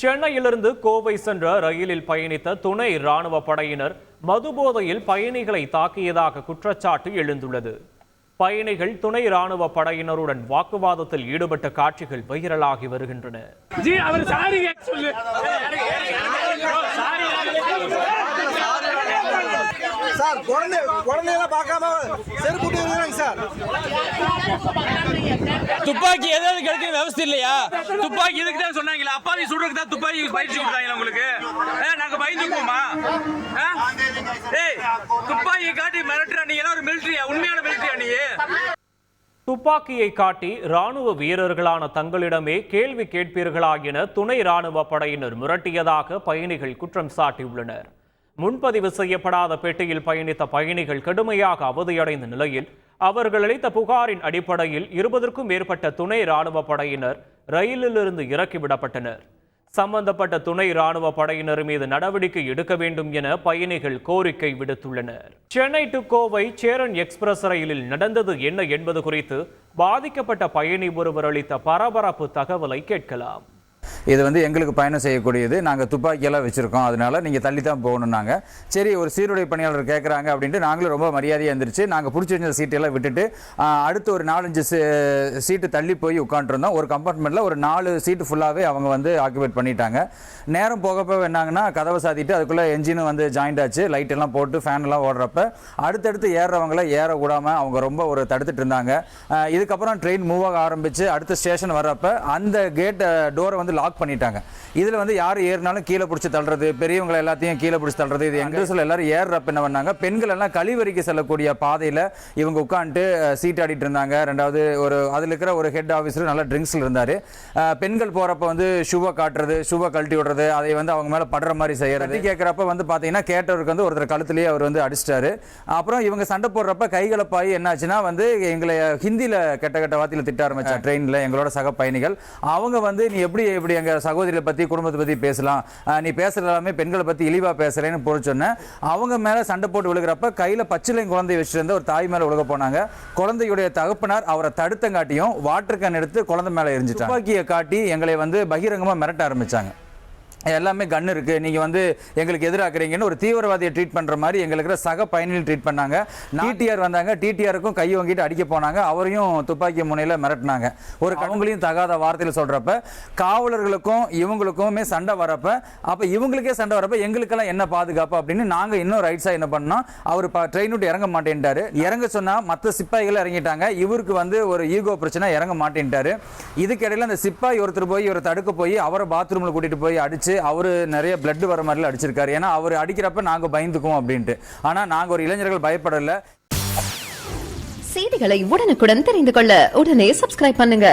சென்னையிலிருந்து கோவை சென்ற ரயிலில் பயணித்த துணை ராணுவ படையினர் மதுபோதையில் பயணிகளை தாக்கியதாக குற்றச்சாட்டு எழுந்துள்ளது. பயணிகள் துணை ராணுவ படையினருடன் வாக்குவாதத்தில் ஈடுபட்ட காட்சிகள் வைரலாகி வருகின்றன. சார் குழந்தையெல்லாம் பார்க்காம செருப்பு சார். துப்பாக்கி ஏதாவது கிடைக்கிற விவசாயம் இல்லையா? துப்பாக்கி இதுக்கு தான் சொன்னாங்களா? அப்பாவி சுடுறதுக்கு தான் துப்பாக்கி பயிற்சி கொடுத்தாங்களா உங்களுக்கு? நாங்க பயந்துக்குவோமா? துப்பாக்கி காட்டி மிரட்டுற நீ ஒரு மிலிட்டரியா? உண்மையான மிலிட்டரியா நீ? துப்பாக்கியை காட்டி ராணுவ வீரர்களான தங்களிடமே கேள்வி கேட்பீர்களா என துணை ராணுவ படையினர் மிரட்டியதாக பயணிகள் குற்றம் சாட்டியுள்ளனர். முன்பதிவு செய்யப்படாத பெட்டியில் பயணித்த பயணிகள் கடுமையாக அவதியடைந்த நிலையில் அவர்கள் அளித்த புகாரின் அடிப்படையில் 20க்கும் மேற்பட்ட துணை ராணுவ படையினர் ரயிலிலிருந்து இறக்கிவிடப்பட்டனர். சம்பந்தப்பட்ட துணை ராணுவ படையினர் மீது நடவடிக்கை எடுக்க வேண்டும் என பயணிகள் கோரிக்கை விடுத்துள்ளனர். சென்னை டு கோவை சேரன் எக்ஸ்பிரஸ் ரயிலில் நடந்தது என்ன என்பது குறித்து பாதிக்கப்பட்ட பயணி ஒருவர் அளித்த பரபரப்பு தகவலை கேட்கலாம். இது வந்து எங்களுக்கு பயணம் செய்யக்கூடியது. நாங்கள் துப்பாக்கியெல்லாம் வச்சுருக்கோம், அதனால நீங்கள் தள்ளி தான் போகணுன்னாங்க. சரி, ஒரு சீருடை பணியாளர் கேட்குறாங்க அப்படின்ட்டு நாங்களும் ரொம்ப மரியாதையாக இருந்துருச்சு. நாங்கள் பிடிச்சி வச்ச சீட்டெல்லாம் விட்டுட்டு அடுத்து ஒரு 4-5 சீட்டு தள்ளி போய் உட்காந்துருந்தோம். ஒரு கம்பார்ட்மெண்ட்டில் ஒரு 4 சீட்டு ஃபுல்லாகவே அவங்க வந்து ஆக்குபேட் பண்ணிட்டாங்க. நேரம் போகப்போ என்னாங்கன்னா கதவை சாத்திட்டு அதுக்குள்ளே என்ஜினும் வந்து ஜாயிண்ட் ஆச்சு. லைட் எல்லாம் போட்டு ஃபேன் எல்லாம் ஓடுறப்ப அடுத்தடுத்து ஏறுறவங்கள ஏற விடாமல் அவங்க ரொம்ப ஒரு தடுத்துட்டு இருந்தாங்க. இதுக்கப்புறம் ட்ரெயின் மூவ் ஆக ஆரம்பித்து அடுத்த ஸ்டேஷன் வர்றப்ப அந்த கேட் டோரை வந்து லாக் பண்ணிட்டாங்க. இதில் வந்து யார் ஏறினாலும் கீழே பிடிச்சி தள்ளுறது, பெரியவங்களை எல்லாத்தையும் கீழே பிடிச்சி தள்ளுறது. இது எங்கள் சொல்ல எல்லாரும் ஏறுறப்ப என்ன பண்ணாங்க, பெண்கள் எல்லாம் கழிவறைக்கு செல்லக்கூடிய பாதையில் இவங்க உட்காந்துட்டு சீட் ஆடிட்டு இருந்தாங்க. ரெண்டாவது ஒரு அதில் இருக்கிற ஒரு ஹெட் ஆஃபீஸர் நல்லா ட்ரிங்க்ஸில் இருந்தார். பெண்கள் போகிறப்ப வந்து ஷூவை காட்டுறது, ஷூவை கழட்டி விடுறது, அதை வந்து அவங்க மேலே படுற மாதிரி செய்யறது. கேட்குறப்ப வந்து பார்த்தீங்கன்னா கேட்டவருக்கு வந்து ஒருத்தர் கழுத்துலேயே அவர் வந்து அடிச்சிட்டாரு. அப்புறம் இவங்க சண்டை போடுறப்ப கைகலப்பாயி என்னாச்சுன்னா வந்து எங்களை ஹிந்தியில் கெட்ட வார்த்தையில் திட்ட ஆரம்பிச்சாங்க. ட்ரெயினில் எங்களோட சக பயணிகள் அவங்க வந்து நீ எப்படி எங்கள் சகோதரியை பற்றி குடும்பத்தை பற்றி பேசலாம், நீ பேசுகிற எல்லாமே பெண்களை பற்றி இழிவாக பேசுகிறேன்னு பொருள் சொன்னேன். அவங்க மேலே சண்டை போட்டு விழுகிறப்ப கையில் பச்சிலையும் குழந்தைய வச்சுருந்த ஒரு தாய் மேலே விழுக போனாங்க. குழந்தையுடைய தகப்பனார் அவரை தடுத்தங்காட்டியும் வாட்டர் கேன் எடுத்து குழந்தை மேலே எரிஞ்சிட்டாங்க. துப்பாக்கியை காட்டி எங்களை வந்து பகிரங்கமாக மிரட்ட ஆரம்பித்தாங்க. எல்லாமே கன் இருக்கு, நீங்க வந்து எங்களுக்கு எதிராக்குறீங்கன்னு ஒரு தீவிரவாதியை ட்ரீட் பண்ற மாதிரி எங்களுக்கு சக பயணிகள் ட்ரீட் பண்ணாங்க. டிடிஆர் வந்தாங்க, டிடிஆருக்கும் கை வாங்கிட்டு அடிக்க போனாங்க. அவரையும் துப்பாக்கி முனையில மிரட்டினாங்க. ஒரு அவங்களையும் தகாத வார்த்தையில் சொல்றப்ப காவலர்களுக்கும் இவங்களுக்குமே சண்டை வரப்ப அப்ப இவங்களுக்கே சண்டை வரப்ப எங்களுக்கெல்லாம் என்ன பாதுகாப்பு அப்படின்னு நாங்க இன்னும் ரைட்ஸா என்ன பண்ணோம், அவர் ட்ரெயின் விட்டு இறங்க மாட்டேன்ட்டாரு. இறங்க சொன்னா மற்ற சிப்பாய்கள் இறங்கிட்டாங்க. இவருக்கு வந்து ஒரு ஈகோ பிரச்சனை, இறங்க மாட்டேன்ட்டாரு. இதுக்கு இடையில அந்த சிப்பாய் ஒருத்தர் போய் இவரை தடுக்க போய் அவரை பாத்ரூம்ல கூட்டிட்டு போய் அடிச்சு அவரு நிறைய பிளட் வர மாதிரி அடிச்சிருக்காரு. ஏன்னா அவர் அடிக்கிறப்ப நாங்க பயந்துக்குவோம் அப்படின்ட்டு. ஆனா நாங்க ஒரு இளைஞர்கள் பயப்படல. செய்திகளை உடனுக்குடன் தெரிந்து கொள்ள உடனே சப்ஸ்கிரைப் பண்ணுங்க.